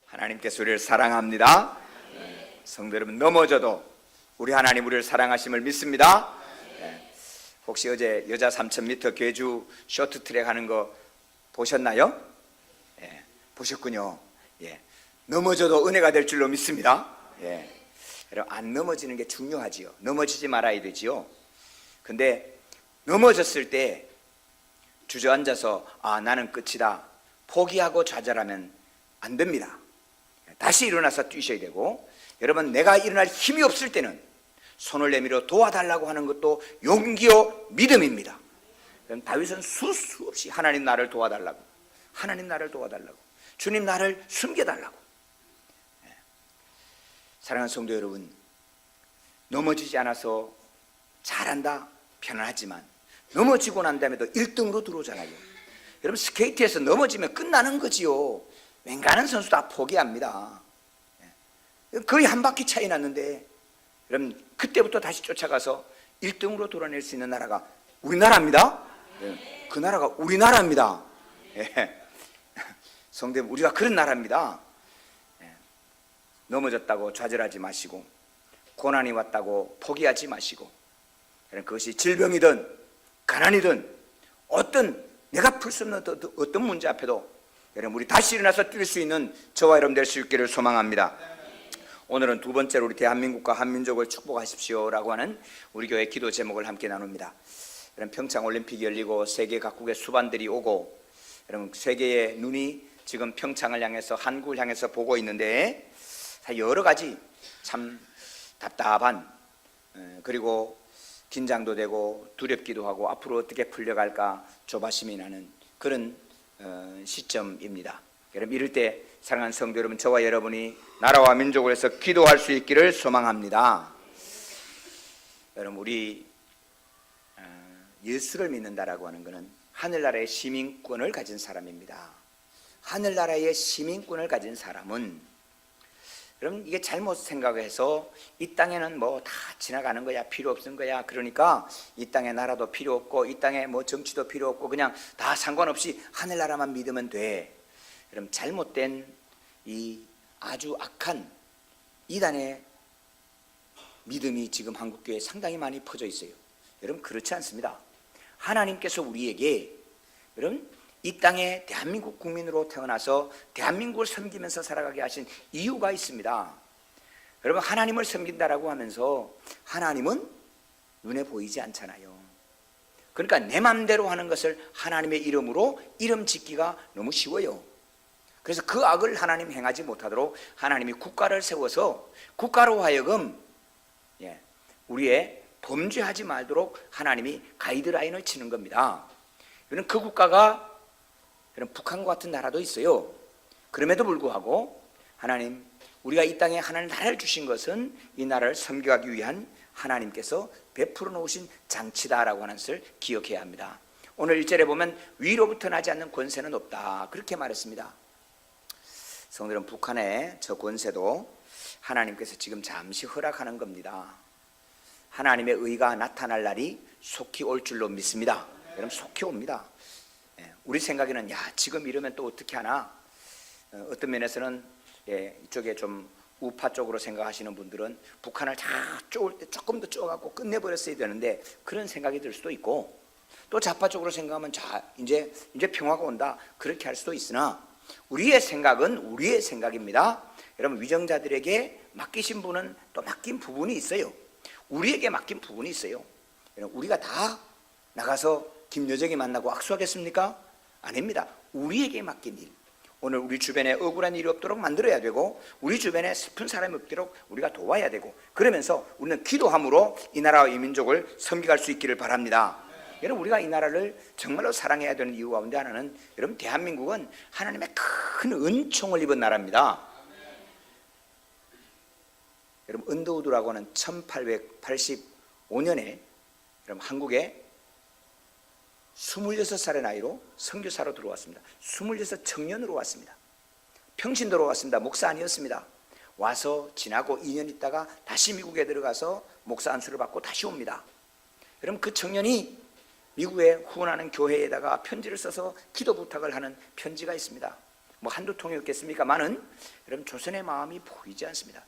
하나님께서 우리를 사랑합니다. 성도 여러분, 넘어져도 우리 하나님 우리를 사랑하심을 믿습니다. 혹시 어제 여자 3000m 괴주 쇼트트랙 하는 거 보셨나요? 보셨군요. 넘어져도 은혜가 될 줄로 믿습니다. 여러분, 안 넘어지는 게 중요하지요. 넘어지지 말아야 되지요. 근데 넘어졌을 때 주저앉아서 나는 끝이다 포기하고 좌절하면 안 됩니다. 다시 일어나서 뛰셔야 되고, 여러분, 내가 일어날 힘이 없을 때는 손을 내밀어 도와달라고 하는 것도 용기요 믿음입니다. 다윗은 수없이 하나님 나를 도와달라고, 하나님 나를 도와달라고, 주님 나를 숨겨달라고. 사랑하는 성도 여러분, 넘어지지 않아서 잘한다 편안하지만 넘어지고 난 다음에도 1등으로 들어오잖아요. 여러분, 스케이트에서 넘어지면 끝나는 거지요. 웬간한 선수 다 포기합니다. 거의 한 바퀴 차이 났는데, 여러분, 그때부터 다시 쫓아가서 1등으로 돌아낼 수 있는 나라가 우리나라입니다. 그 나라가 우리나라입니다. 성도 여러분, 우리가 그런 나라입니다. 넘어졌다고 좌절하지 마시고, 고난이 왔다고 포기하지 마시고, 그것이 질병이든 가난이든 어떤 내가 풀 수 없는 어떤 문제 앞에도 여러분, 우리 다시 일어나서 뛸 수 있는 저와 여러분 될 수 있기를 소망합니다. 오늘은 두 번째로 우리 대한민국과 한민족을 축복하십시오라고 하는 우리 교회 기도 제목을 함께 나눕니다. 여러분, 평창 올림픽이 열리고 세계 각국의 수반들이 오고, 여러분, 세계의 눈이 지금 평창을 향해서, 한국을 향해서 보고 있는데, 여러 가지 참 답답한, 그리고 긴장도 되고 두렵기도 하고 앞으로 어떻게 풀려갈까 조바심이 나는 그런 시점입니다. 여러분, 이럴 때 사랑하는 성도 여러분, 저와 여러분이 나라와 민족을 위해서 기도할 수 있기를 소망합니다. 여러분, 우리 예수를 믿는다라고 하는 것은 하늘나라의 시민권을 가진 사람입니다. 하늘나라의 시민권을 가진 사람은, 여러분, 이게 잘못 생각해서 이 땅에는 뭐 다 지나가는 거야, 필요 없는 거야, 그러니까 이 땅에 나라도 필요 없고 이 땅에 뭐 정치도 필요 없고 그냥 다 상관없이 하늘나라만 믿으면 돼. 여러분, 잘못된 이 아주 악한 이단의 믿음이 지금 한국교회에 상당히 많이 퍼져 있어요. 여러분, 그렇지 않습니다. 하나님께서 우리에게, 여러분, 이 땅에 대한민국 국민으로 태어나서 대한민국을 섬기면서 살아가게 하신 이유가 있습니다. 여러분, 하나님을 섬긴다라고 하면서 하나님은 눈에 보이지 않잖아요. 그러니까 내 맘대로 하는 것을 하나님의 이름으로 이름 짓기가 너무 쉬워요. 그래서 그 악을 하나님 행하지 못하도록 하나님이 국가를 세워서 국가로 하여금 우리의 범죄하지 말도록 하나님이 가이드라인을 치는 겁니다. 그럼 그 국가가 북한과 같은 나라도 있어요. 그럼에도 불구하고 하나님, 우리가 이 땅에 하나님 나라를 주신 것은 이 나라를 섬겨가기 위한 하나님께서 베풀어 놓으신 장치다라고 하는 것을 기억해야 합니다. 오늘 1절에 보면 위로부터 나지 않는 권세는 없다, 그렇게 말했습니다. 성도들은, 북한의 저 권세도 하나님께서 지금 잠시 허락하는 겁니다. 하나님의 의가 나타날 날이 속히 올 줄로 믿습니다. 여러분, 속히 옵니다. 우리 생각에는 지금 이러면 또 어떻게 하나, 어떤 면에서는 이쪽에 좀 우파 쪽으로 생각하시는 분들은 북한을 다 쪼을 때 조금 더 쪼가고 끝내버렸어야 되는데 그런 생각이 들 수도 있고, 또 좌파 쪽으로 생각하면 이제 평화가 온다, 그렇게 할 수도 있으나 우리의 생각은 우리의 생각입니다. 여러분, 위정자들에게 맡기신 분은 또 맡긴 부분이 있어요. 우리에게 맡긴 부분이 있어요. 우리가 다 나가서 김여정이 만나고 악수하겠습니까? 아닙니다. 우리에게 맡긴 일, 오늘 우리 주변에 억울한 일이 없도록 만들어야 되고, 우리 주변에 슬픈 사람이 없도록 우리가 도와야 되고, 그러면서 우리는 기도함으로 이 나라와 이 민족을 섬겨갈 수 있기를 바랍니다. 여러분, 우리가 이 나라를 정말로 사랑해야 되는 이유 가운데 하나는, 여러분, 대한민국은 하나님의 큰 은총을 입은 나라입니다. 여러분, 은더우드라고 하는 1885년에 여러분, 한국에 26살의 나이로 선교사로 들어왔습니다. 26 청년으로 왔습니다. 평신도로 왔습니다. 목사 아니었습니다. 와서 지나고 2년 있다가 다시 미국에 들어가서 목사 안수를 받고 다시 옵니다. 여러분, 그 청년이 미국에 후원하는 교회에다가 편지를 써서 기도 부탁을 하는 편지가 있습니다. 뭐 한두 통이었겠습니까만은 여러분 조선의 마음이 보이지 않습니다.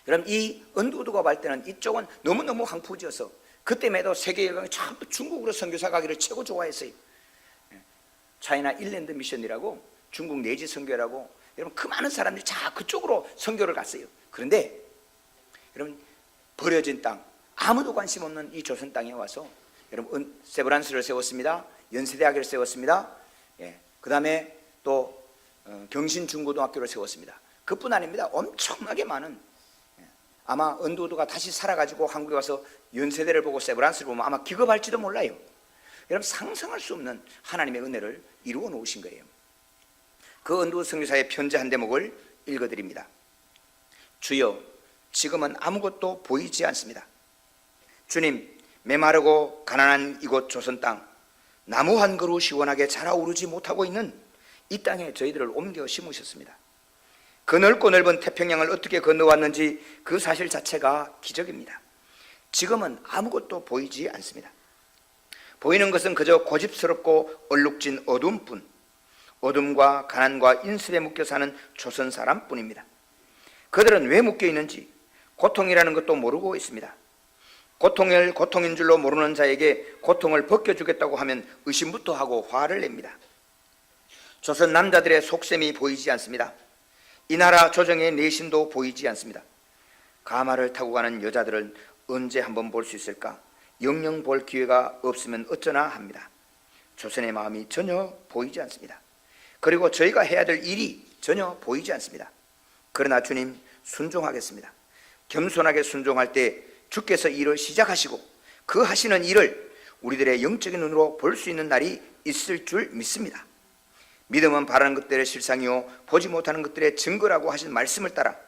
여러분 이 은두도가 갈 때는 이쪽은 너무너무 황푸지어서 그때에도 세계 열강이 전부 중국으로 선교사 가기를 최고 좋아했어요. 차이나 일랜드 미션이라고 중국 내지 선교라고 여러분 그 많은 사람들이 다 그쪽으로 선교를 갔어요. 그런데 여러분 버려진 땅, 아무도 관심 없는 이 조선 땅에 와서 여러분 세브란스를 세웠습니다. 연세대학을 세웠습니다. 그 다음에 또 경신중고등학교를 세웠습니다. 그뿐 아닙니다. 엄청나게 많은, 아마 은두도가 다시 살아가지고 한국에 와서 연세대를 보고 세브란스를 보면 아마 기겁할지도 몰라요. 여러분 상상할 수 없는 하나님의 은혜를 이루어 놓으신 거예요. 그 은두 선교사의 편지 한 대목을 읽어드립니다. 주여, 지금은 아무것도 보이지 않습니다. 주님, 메마르고 가난한 이곳 조선 땅, 나무 한 그루 시원하게 자라오르지 못하고 있는 이 땅에 저희들을 옮겨 심으셨습니다. 그 넓고 넓은 태평양을 어떻게 건너왔는지 그 사실 자체가 기적입니다. 지금은 아무것도 보이지 않습니다. 보이는 것은 그저 고집스럽고 얼룩진 어둠뿐, 어둠과 가난과 인습에 묶여 사는 조선 사람뿐입니다. 그들은 왜 묶여 있는지 고통이라는 것도 모르고 있습니다. 고통을 고통인 줄로 모르는 자에게 고통을 벗겨주겠다고 하면 의심부터 하고 화를 냅니다. 조선 남자들의 속셈이 보이지 않습니다. 이 나라 조정의 내심도 보이지 않습니다. 가마를 타고 가는 여자들을 언제 한번 볼 수 있을까? 영영 볼 기회가 없으면 어쩌나 합니다. 조선의 마음이 전혀 보이지 않습니다. 그리고 저희가 해야 될 일이 전혀 보이지 않습니다. 그러나 주님, 순종하겠습니다. 겸손하게 순종할 때 주께서 일을 시작하시고 그 하시는 일을 우리들의 영적인 눈으로 볼 수 있는 날이 있을 줄 믿습니다. 믿음은 바라는 것들의 실상이요 보지 못하는 것들의 증거라고 하신 말씀을 따라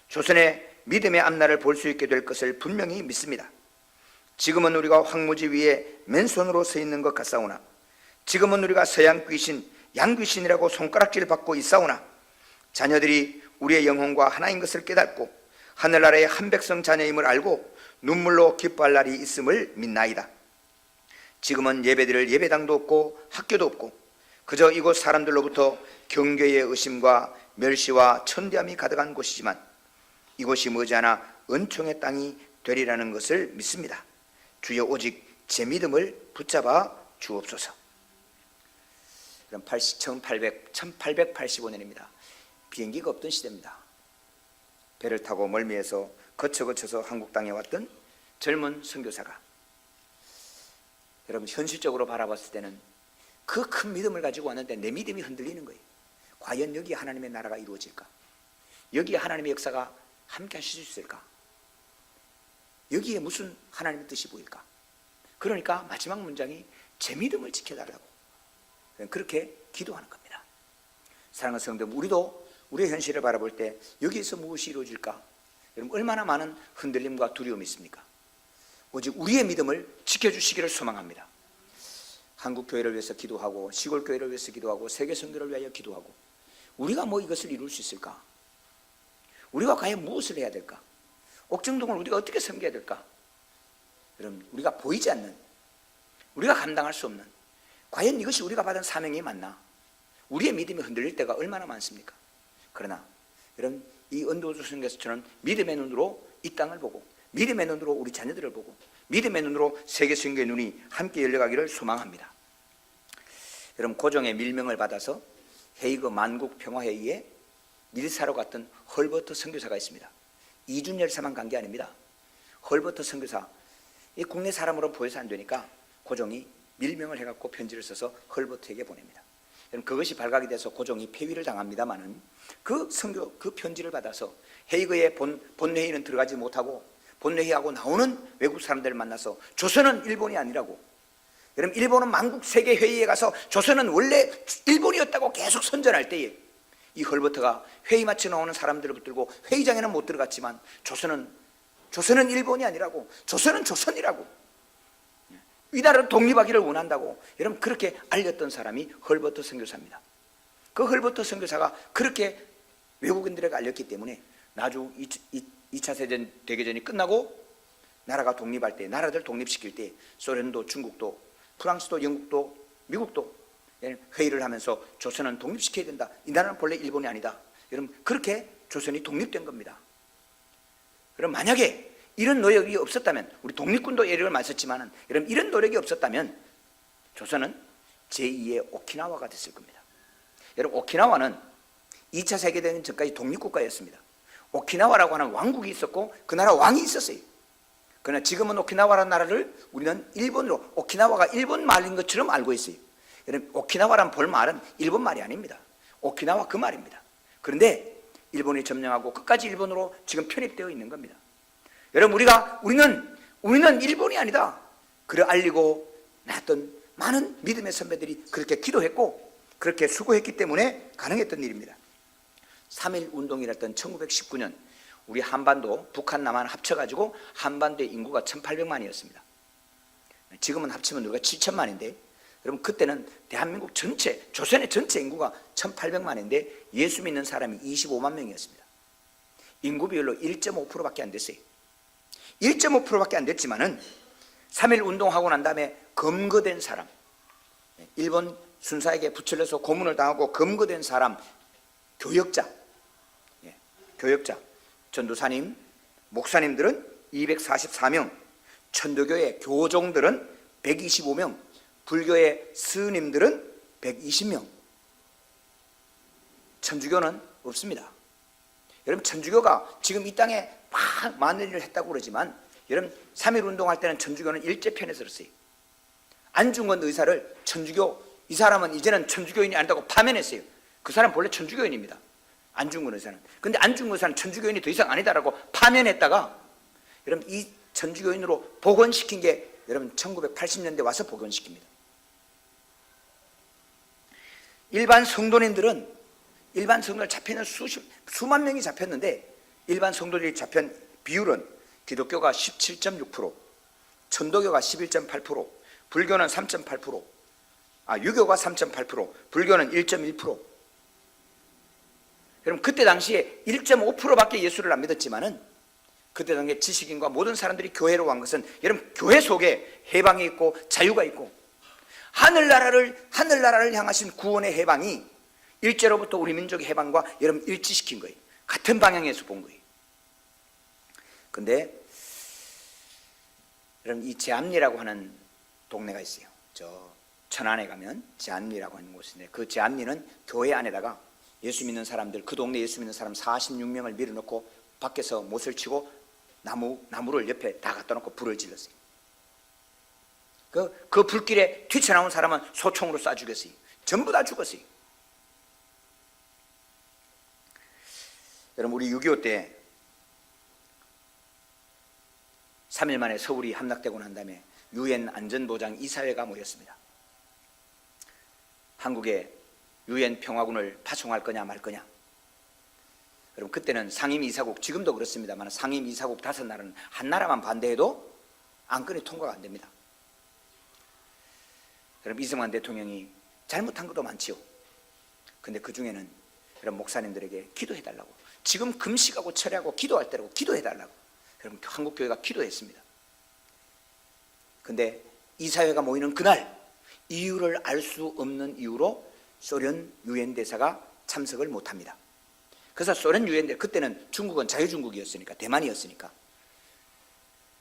조선의 믿음의 앞날을 볼 수 있게 될 것을 분명히 믿습니다. 지금은 우리가 황무지 위에 맨손으로 서 있는 것 같사오나, 지금은 우리가 서양 귀신, 양귀신이라고 손가락질 받고 있사오나, 자녀들이 우리의 영혼과 하나인 것을 깨닫고 하늘나라의 한 백성 자녀임을 알고 눈물로 기뻐할 날이 있음을 믿나이다. 지금은 예배드릴 예배당도 없고 학교도 없고 그저 이곳 사람들로부터 경계의 의심과 멸시와 천대함이 가득한 곳이지만 이곳이 머지않아 은총의 땅이 되리라는 것을 믿습니다. 주여, 오직 제 믿음을 붙잡아 주옵소서. 그럼 1885년입니다. 비행기가 없던 시대입니다. 배를 타고 멀미해서 거쳐서 한국 땅에 왔던 젊은 선교사가, 여러분 현실적으로 바라봤을 때는 그 큰 믿음을 가지고 왔는데 내 믿음이 흔들리는 거예요. 과연 여기 하나님의 나라가 이루어질까? 여기에 하나님의 역사가 함께 하실 수 있을까? 여기에 무슨 하나님의 뜻이 보일까? 그러니까 마지막 문장이 제 믿음을 지켜달라고, 그렇게 기도하는 겁니다. 사랑하는 성도, 우리도 우리의 현실을 바라볼 때 여기에서 무엇이 이루어질까? 여러분 얼마나 많은 흔들림과 두려움이 있습니까? 오직 우리의 믿음을 지켜주시기를 소망합니다. 한국교회를 위해서 기도하고 시골교회를 위해서 기도하고 세계선교를 위하여 기도하고 우리가 뭐 이것을 이룰 수 있을까? 우리가 과연 무엇을 해야 될까? 옥정동을 우리가 어떻게 섬겨야 될까? 여러분 우리가 보이지 않는, 우리가 감당할 수 없는, 과연 이것이 우리가 받은 사명이 맞나? 우리의 믿음이 흔들릴 때가 얼마나 많습니까? 그러나 여러분 이 은도주 선교사처럼 믿음의 눈으로 이 땅을 보고 믿음의 눈으로 우리 자녀들을 보고 믿음의 눈으로 세계 선교의 눈이 함께 열려가기를 소망합니다. 여러분 고종의 밀명을 받아서 헤이그 만국 평화회의에 밀사로 갔던 헐버트 선교사가 있습니다. 이준 열사만 간 게 아닙니다. 헐버트 선교사, 이 국내 사람으로 보여서 안 되니까 고종이 밀명을 해갖고 편지를 써서 헐버트에게 보냅니다. 그것이 발각이 돼서 고종이 폐위를 당합니다마는 그 선교, 그 편지를 받아서 헤이그의 본회의는 들어가지 못하고 본회의하고 나오는 외국 사람들을 만나서 조선은 일본이 아니라고, 여러분 일본은 만국 세계 회의에 가서 조선은 원래 일본이었다고 계속 선전할 때에 이 헐버트가 회의 마치 나오는 사람들을 붙들고 회의장에는 못 들어갔지만 조선은 일본이 아니라고, 조선은 조선이라고, 이 나라로 독립하기를 원한다고 여러분 그렇게 알렸던 사람이 헐버트 선교사입니다. 그 헐버트 선교사가 그렇게 외국인들에게 알렸기 때문에 나중 2차 세계 대전이 끝나고 나라가 독립할 때, 나라들 독립시킬 때 소련도 중국도 프랑스도 영국도 미국도 회의를 하면서 조선은 독립시켜야 된다. 이 나라는 본래 일본이 아니다. 여러분 그렇게 조선이 독립된 겁니다. 그럼 만약에 이런 노력이 없었다면, 우리 독립군도 예를 많이 썼지만 여러분 이런 노력이 없었다면 조선은 제2의 오키나와가 됐을 겁니다. 여러분 오키나와는 2차 세계대전 전까지 독립국가였습니다. 오키나와라고 하는 왕국이 있었고 그 나라 왕이 있었어요. 그러나 지금은 오키나와라는 나라를 우리는 일본으로, 오키나와가 일본 말인 것처럼 알고 있어요. 여러분 오키나와란 볼말은 일본 말이 아닙니다. 오키나와 그 말입니다. 그런데 일본이 점령하고 끝까지 일본으로 지금 편입되어 있는 겁니다. 여러분 우리는 일본이 아니다. 그래 알리고 나왔던 많은 믿음의 선배들이 그렇게 기도했고 그렇게 수고했기 때문에 가능했던 일입니다. 3.1 운동이랬던 1919년 우리 한반도, 북한, 남한 합쳐가지고 한반도의 인구가 1800만이었습니다. 지금은 합치면 우리가 7천만인데 여러분 그때는 대한민국 전체, 조선의 전체 인구가 1800만인데 예수 믿는 사람이 25만 명이었습니다. 인구 비율로 1.5%밖에 안 됐어요. 1.5%밖에 안 됐지만은 3.1 운동하고 난 다음에 검거된 사람, 일본 순사에게 붙여서 고문을 당하고 검거된 사람, 교역자, 전도사님, 목사님들은 244명, 천도교의 교종들은 125명, 불교의 스님들은 120명. 천주교는 없습니다. 여러분 천주교가 지금 이 땅에 막 많은 일을 했다고 그러지만 여러분 3.1 운동할 때는 천주교는 일제편에 들었어요. 안중근 의사를 천주교, 이 사람은 이제는 천주교인이 아니다고 파면했어요. 그 사람 본래 천주교인입니다. 안중근 의사는. 근데 안중근 의사는 천주교인이 더 이상 아니다라고 파면했다가 여러분 이 천주교인으로 복원시킨 게 여러분 1980년대 와서 복원시킵니다. 일반 성도님들 잡혀있는 수만 명이 잡혔는데 일반 성도들이 잡힌 비율은 기독교가 17.6%, 천도교가 11.8%, 불교는 3.8%, 유교가 3.8%, 불교는 1.1%. 여러분 그때 당시에 1.5%밖에 예수를 안 믿었지만은 그때 당시에 지식인과 모든 사람들이 교회로 간 것은 여러분 교회 속에 해방이 있고 자유가 있고 하늘나라를 향하신 구원의 해방이 일제로부터 우리 민족의 해방과 여러분 일치시킨 거예요. 같은 방향에서 본 거예요. 근데 여러분 이 제암리라고 하는 동네가 있어요. 저 천안에 가면 제암리라고 하는 곳인데 그 제암리는 교회 안에다가 예수 믿는 사람들, 그 동네 예수 믿는 사람 46명을 밀어넣고 밖에서 못을 치고 나무를 옆에 다 갖다 놓고 불을 질렀어요. 그 불길에 튀쳐나온 사람은 소총으로 쏴 죽였어요. 전부 다 죽었어요. 여러분 우리 6.25 때 3일 만에 서울이 함락되고 난 다음에 유엔 안전보장 이사회가 모였습니다. 한국에 유엔 평화군을 파송할 거냐 말 거냐. 여러분 그때는 상임이사국, 지금도 그렇습니다만 상임이사국 5나라는 한 나라만 반대해도 안건이 통과가 안 됩니다. 여러분 이승만 대통령이 잘못한 것도 많지요. 근데 그 중에는 여러분 목사님들에게 기도해달라고, 지금 금식하고 철회하고 기도할 때라고 기도해달라고 여러분 한국교회가 기도했습니다. 근데 이사회가 모이는 그날 이유를 알 수 없는 이유로 소련 유엔 대사가 참석을 못합니다. 그래서 소련 유엔 대사, 그때는 중국은 자유중국이었으니까, 대만이었으니까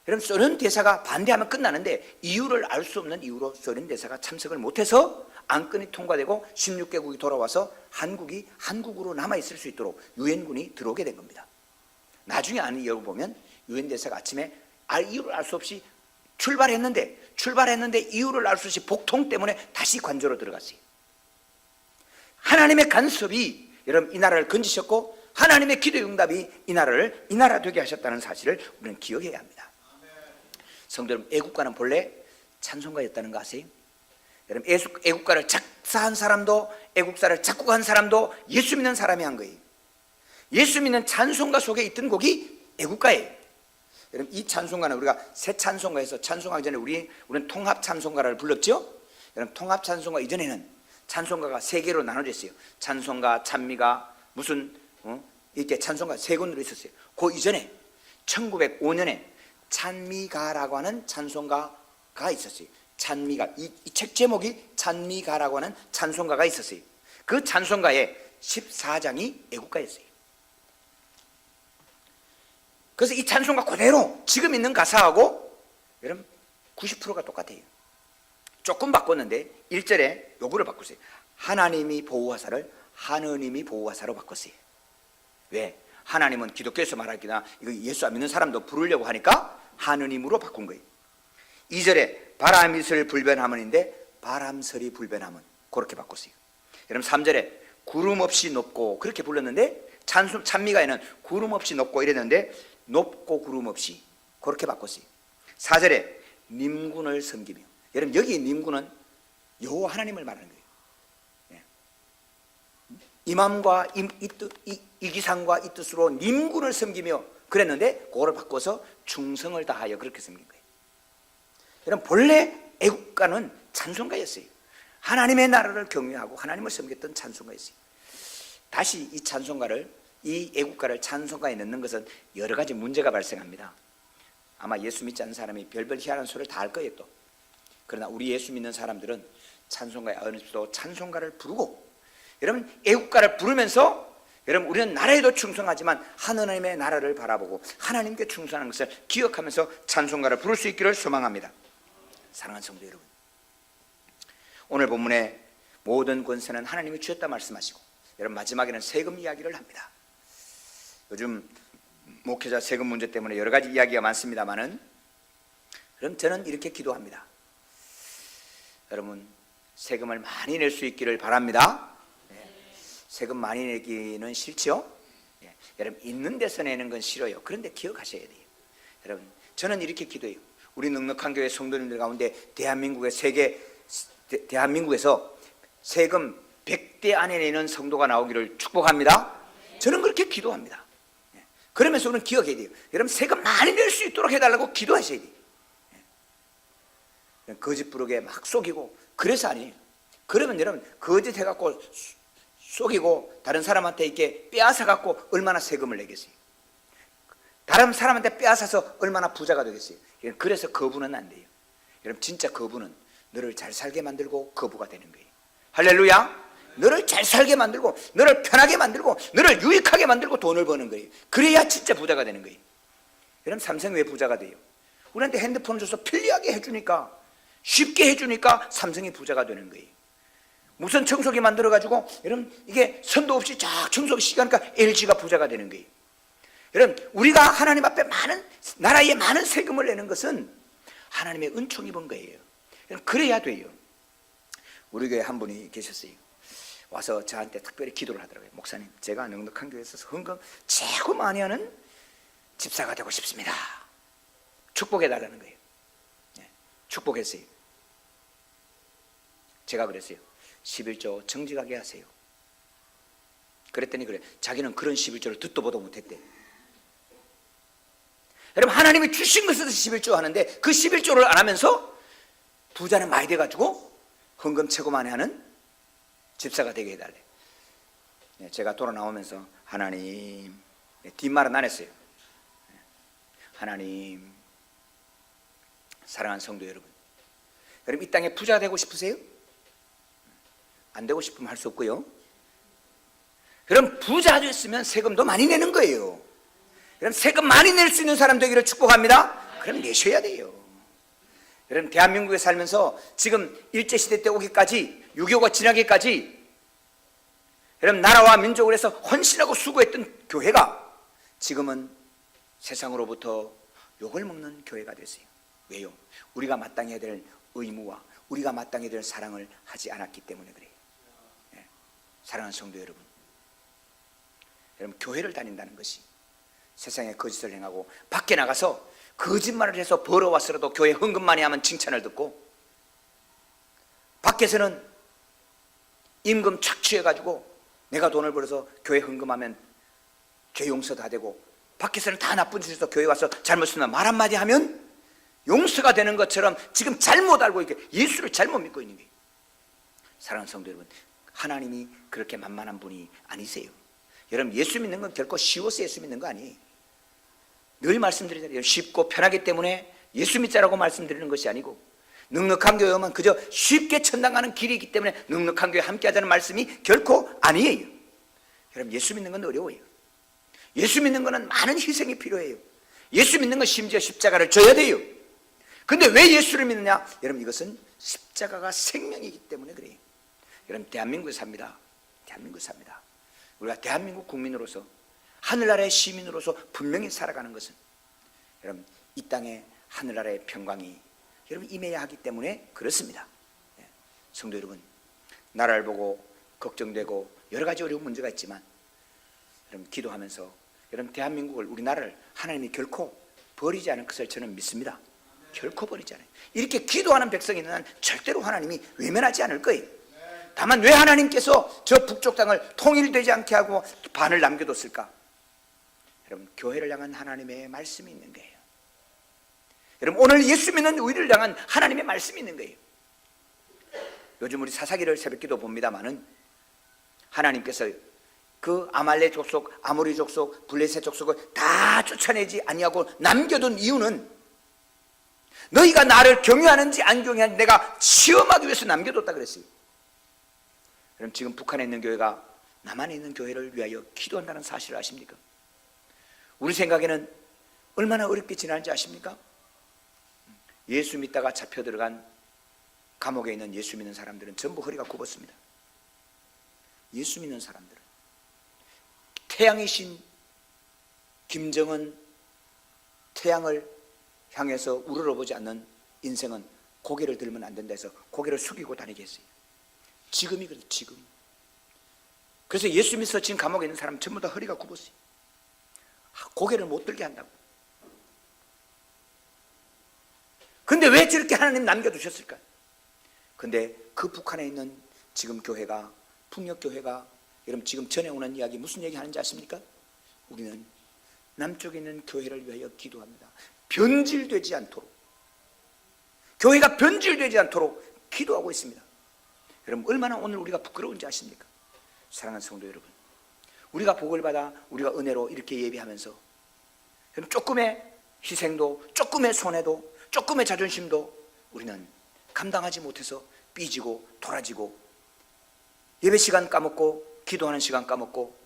여러분 소련 대사가 반대하면 끝나는데 이유를 알 수 없는 이유로 소련 대사가 참석을 못해서 안건이 통과되고 16개국이 돌아와서 한국이 한국으로 남아있을 수 있도록 유엔군이 들어오게 된 겁니다. 나중에 아는 이유를 보면 유엔 대사가 아침에 이유를 알 수 없이 출발했는데 이유를 알 수 없이 복통 때문에 다시 관저로 들어갔어요. 하나님의 간섭이 여러분 이 나라를 건지셨고 하나님의 기도의 응답이 이 나라를 이 나라 되게 하셨다는 사실을 우리는 기억해야 합니다. 성도 여러분, 애국가는 본래 찬송가였다는 거 아세요? 여러분 애국가를 작사한 사람도 애국사를 작곡한 사람도 예수 믿는 사람이 한 거예요. 예수 믿는 찬송가 속에 있던 곡이 애국가예요. 여러분 이 찬송가는 우리가 새 찬송가에서 찬송하기 전에 우리는 통합 찬송가를 불렀죠. 여러분 통합 찬송가 이전에는 찬송가가 3개로 나눠져 있어요. 찬송가, 찬미가, 이렇게 찬송가 3군으로 있었어요. 그 이전에 1905년에 찬미가라고 하는 찬송가가 있었어요. 찬미가, 이 책 제목이 찬미가라고 하는 찬송가가 있었어요. 그 찬송가의 14장이 애국가였어요. 그래서 이 찬송가 그대로 지금 있는 가사하고 여러분 90%가 똑같아요. 조금 바꿨는데 1절에 요거를 바꿨어요. 하나님이 보호하사를 하느님이 보호하사로 바꿨어요. 왜? 하나님은 기독교에서 말하기나 이거 예수 안 믿는 사람도 부르려고 하니까 하느님으로 바꾼 거예요. 2절에 바람이슬 불변함은인데 바람설이 불변함은 그렇게 바꿨어요. 여러분 3절에 구름 없이 높고 그렇게 불렀는데 찬미가에는 구름 없이 높고 이랬는데 높고 구름 없이 그렇게 바꿨어요. 4절에 님군을 섬기며, 여러분 여기 님군은 여호와 하나님을 말하는 거예요. 이맘과 이기상과 이 뜻으로 님군을 섬기며 그랬는데 그거를 바꿔서 충성을 다하여 그렇게 섬긴 거예요. 여러분 본래 애국가는 찬송가였어요. 하나님의 나라를 경외하고 하나님을 섬겼던 찬송가였어요. 다시 이 찬송가를, 이 애국가를 찬송가에 넣는 것은 여러 가지 문제가 발생합니다. 아마 예수 믿지 않는 사람이 별별 희한한 소리를 다 할 거예요 또. 그러나 우리 예수 믿는 사람들은 찬송가에 어느 정도 찬송가를 부르고, 여러분 애국가를 부르면서 여러분 우리는 나라에도 충성하지만 하나님의 나라를 바라보고 하나님께 충성하는 것을 기억하면서 찬송가를 부를 수 있기를 소망합니다. 사랑하는 성도 여러분, 오늘 본문에 모든 권세는 하나님이 주셨다 말씀하시고, 여러분 마지막에는 세금 이야기를 합니다. 요즘 목회자 세금 문제 때문에 여러 가지 이야기가 많습니다만은, 그럼 저는 이렇게 기도합니다. 여러분 세금을 많이 낼 수 있기를 바랍니다. 세금 많이 내기는 싫죠? 여러분 있는 데서 내는 건 싫어요. 그런데 기억하셔야 돼요. 여러분 저는 이렇게 기도해요. 우리 넉넉한 교회 성도님들 가운데 대한민국에서 세금 100대 안에 내는 성도가 나오기를 축복합니다. 저는 그렇게 기도합니다. 그러면서 우리는 기억해야 돼요. 여러분 세금 많이 낼 수 있도록 해달라고 기도하셔야 돼요. 거짓 부르게 막 속이고 그래서 아니에요. 그러면 여러분 거짓 해갖고 속이고 다른 사람한테 이렇게 빼앗아갖고 얼마나 세금을 내겠어요? 다른 사람한테 빼앗아서 얼마나 부자가 되겠어요? 그래서 거부는 안 돼요. 여러분 진짜 거부는 너를 잘 살게 만들고 거부가 되는 거예요. 할렐루야. 너를 잘 살게 만들고 너를 편하게 만들고 너를 유익하게 만들고 돈을 버는 거예요. 그래야 진짜 부자가 되는 거예요. 여러분 삼성이 왜 부자가 돼요? 우리한테 핸드폰을 줘서 편리하게 해주니까, 쉽게 해주니까 삼성이 부자가 되는 거예요. 무선 청소기 만들어가지고 여러분 이게 선도 없이 쫙 청소기 시키니까 LG가 부자가 되는 거예요. 여러분 우리가 하나님 앞에 많은 나라에 많은 세금을 내는 것은 하나님의 은총 입은 거예요. 그래야 돼요. 우리 교회 한 분이 계셨어요. 와서 저한테 특별히 기도를 하더라고요. 목사님, 제가 넉넉한 교회에서 헌금 최고 많이 하는 집사가 되고 싶습니다. 축복해 달라는 거예요. 축복했어요. 제가 그랬어요. 11조 정직하게 하세요. 그랬더니 그래, 자기는 그런 11조를 듣도 보도 못했대. 여러분 하나님이 주신 것에서 11조 하는데 그 11조를 안 하면서 부자는 많이 돼가지고 헌금 최고 많이 하는 집사가 되게 해달래. 제가 돌아 나오면서 하나님, 뒷말은 안 했어요. 하나님, 사랑하는 성도 여러분, 여러분 이 땅에 부자가 되고 싶으세요? 안 되고 싶으면 할 수 없고요. 그럼 부자 됐으면 세금도 많이 내는 거예요. 그럼 세금 많이 낼 수 있는 사람 되기를 축복합니다. 그럼 내셔야 돼요. 여러분 대한민국에 살면서 지금 일제시대 때 오기까지, 6.25가 지나기까지 여러분 나라와 민족을 위해서 헌신하고 수고했던 교회가 지금은 세상으로부터 욕을 먹는 교회가 됐어요. 왜요? 우리가 마땅히 해야 될 의무와 우리가 마땅히 해야 될 사랑을 하지 않았기 때문에 그래요. 사랑하는 성도 여러분, 여러분 교회를 다닌다는 것이 세상에 거짓을 행하고 밖에 나가서 거짓말을 해서 벌어왔으라도 교회 헌금 많이 하면 칭찬을 듣고, 밖에서는 임금 착취해가지고 내가 돈을 벌어서 교회 헌금하면 죄 용서 다 되고, 밖에서는 다 나쁜 짓을 해서 교회 와서 잘못했나 말 한마디 하면 용서가 되는 것처럼 지금 잘못 알고 이렇게 예수를 잘못 믿고 있는 거예요. 사랑하는 성도 여러분, 하나님이 그렇게 만만한 분이 아니세요. 여러분 예수 믿는 건 결코 쉬워서 예수 믿는 거 아니에요. 늘 말씀드리잖아요. 쉽고 편하기 때문에 예수 믿자라고 말씀드리는 것이 아니고, 넉넉한 교회 오면 그저 쉽게 천당 가는 길이 있기 때문에 넉넉한 교회 함께 하자는 말씀이 결코 아니에요. 여러분, 예수 믿는 건 어려워요. 예수 믿는 것은 많은 희생이 필요해요. 예수 믿는 건 심지어 십자가를 져야 돼요. 근데 왜 예수를 믿느냐? 여러분, 이것은 십자가가 생명이기 때문에 그래요. 여러분, 대한민국에 삽니다. 대한민국에 삽니다. 우리가 대한민국 국민으로서, 하늘나라의 시민으로서 분명히 살아가는 것은 여러분, 이 땅에 하늘나라의 평강이 여러분 임해야 하기 때문에 그렇습니다. 성도 여러분, 나라를 보고 걱정되고 여러 가지 어려운 문제가 있지만 여러분, 기도하면서 여러분, 대한민국을, 우리나라를 하나님이 결코 버리지 않을 것을 저는 믿습니다. 결코 버리지 않아요. 이렇게 기도하는 백성이 있는 한 절대로 하나님이 외면하지 않을 거예요. 다만 왜 하나님께서 저 북쪽 땅을 통일되지 않게 하고 반을 남겨뒀을까? 여러분, 교회를 향한 하나님의 말씀이 있는 거예요. 여러분, 오늘 예수 믿는 우리를 향한 하나님의 말씀이 있는 거예요. 요즘 우리 사사기를 새벽기도 봅니다마는 하나님께서 그 아말렉 족속, 아모리 족속, 블레셋 족속을 다 쫓아내지 아니하고 남겨둔 이유는 너희가 나를 경외하는지 안 경외하는지 내가 시험하기 위해서 남겨뒀다 그랬어요. 그럼 지금 북한에 있는 교회가 남한에 있는 교회를 위하여 기도한다는 사실을 아십니까? 우리 생각에는 얼마나 어렵게 지나는지 아십니까? 예수 믿다가 잡혀 들어간 감옥에 있는 예수 믿는 사람들은 전부 허리가 굽었습니다. 예수 믿는 사람들은 태양의 신 김정은 태양을 향해서 우러러보지 않는 인생은 고개를 들면 안 된다 해서 고개를 숙이고 다니게 했어요. 지금이 그래요. 지금. 그래서 예수 믿어서 지금 감옥에 있는 사람 전부 다 허리가 굽었어요. 고개를 못 들게 한다고. 근데 왜 저렇게 하나님 남겨두셨을까? 근데 그 북한에 있는 지금 교회가, 풍력교회가 여러분 지금 전해오는 이야기 무슨 얘기 하는지 아십니까? 우리는 남쪽에 있는 교회를 위하여 기도합니다. 변질되지 않도록, 교회가 변질되지 않도록 기도하고 있습니다. 여러분, 얼마나 오늘 우리가 부끄러운지 아십니까? 사랑하는 성도 여러분, 우리가 복을 받아 우리가 은혜로 이렇게 예배하면서 여러분, 조금의 희생도, 조금의 손해도, 조금의 자존심도 우리는 감당하지 못해서 삐지고 돌아지고 예배 시간 까먹고 기도하는 시간 까먹고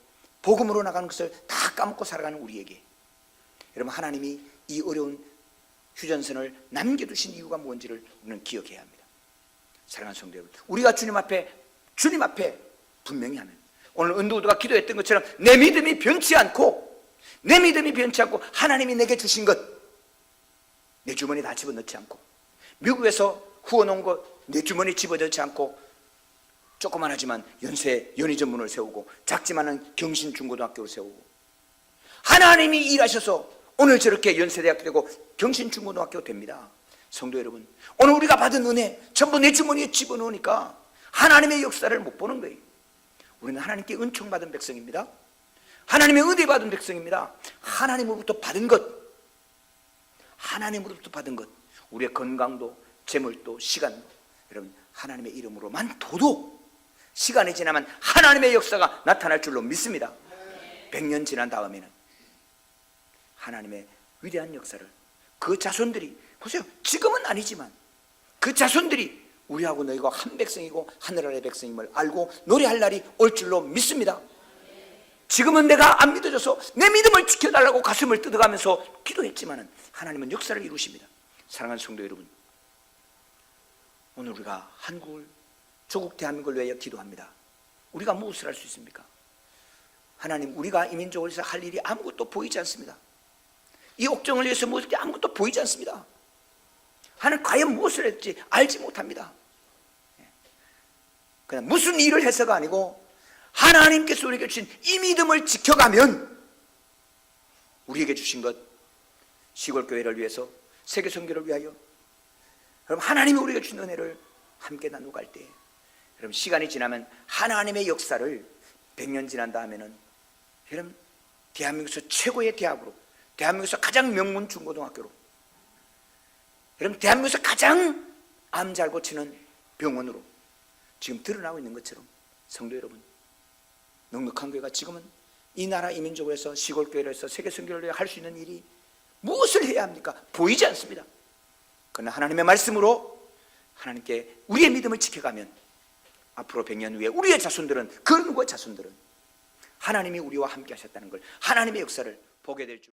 복음으로 나가는 것을 다 까먹고 살아가는 우리에게 여러분, 하나님이 이 어려운 휴전선을 남겨두신 이유가 뭔지를 우리는 기억해야 합니다. 사랑하는 성도 여러분, 우리가 주님 앞에 분명히 하면 오늘 은두우두가 기도했던 것처럼 내 믿음이 변치 않고 하나님이 내게 주신 것 내 주머니에 다 집어넣지 않고, 미국에서 후원온 것 내 주머니에 집어넣지 않고, 조그만하지만 연희전문을 세우고 작지만은 경신중고등학교를 세우고, 하나님이 일하셔서 오늘 저렇게 연세대학교 되고 경신중고등학교 됩니다. 성도 여러분, 오늘 우리가 받은 은혜 전부 내 주머니에 집어넣으니까 하나님의 역사를 못 보는 거예요. 우리는 하나님께 은총받은 백성입니다. 하나님의 은혜 받은 백성입니다. 하나님으로부터 받은 것, 우리의 건강도 재물도 시간도 여러분 하나님의 이름으로만 둬도 시간이 지나면 하나님의 역사가 나타날 줄로 믿습니다. 100년 지난 다음에는 하나님의 위대한 역사를 그 자손들이, 보세요, 지금은 아니지만 그 자손들이 우리하고 너희가 한 백성이고 하늘아래 백성임을 알고 노래할 날이 올 줄로 믿습니다. 지금은 내가 안 믿어져서 내 믿음을 지켜달라고 가슴을 뜯어가면서 기도했지만 하나님은 역사를 이루십니다. 사랑하는 성도 여러분, 오늘 우리가 한국을, 조국 대한민국을 위하여 기도합니다. 우리가 무엇을 할 수 있습니까? 하나님, 우리가 이 민족을 위해서 할 일이 아무것도 보이지 않습니다. 이 옥정을 위해서 무엇을 게 아무것도 보이지 않습니다. 하나님 과연 무엇을 했지 알지 못합니다. 그냥 무슨 일을 해서가 아니고 하나님께서 우리에게 주신 이 믿음을 지켜가면 우리에게 주신 것, 시골교회를 위해서, 세계선교를 위하여, 여러분 하나님이 우리에게 주신 은혜를 함께 나누고 갈 때, 여러분 시간이 지나면 하나님의 역사를 100년 지난 다음에는 여러분 대한민국에서 최고의 대학으로, 대한민국에서 가장 명문 중고등학교로, 여러분 대한민국에서 가장 암 잘 고치는 병원으로 지금 드러나고 있는 것처럼, 성도 여러분, 넉넉한 교회가 지금은 이 나라 이 민족에서 시골교회를 해서 세계선교를 할 수 있는 일이 무엇을 해야 합니까? 보이지 않습니다. 그러나 하나님의 말씀으로 하나님께 우리의 믿음을 지켜가면 앞으로 100년 후에 우리의 자손들은, 그 누구의 자손들은 하나님이 우리와 함께 하셨다는 걸, 하나님의 역사를 보게 될 줄.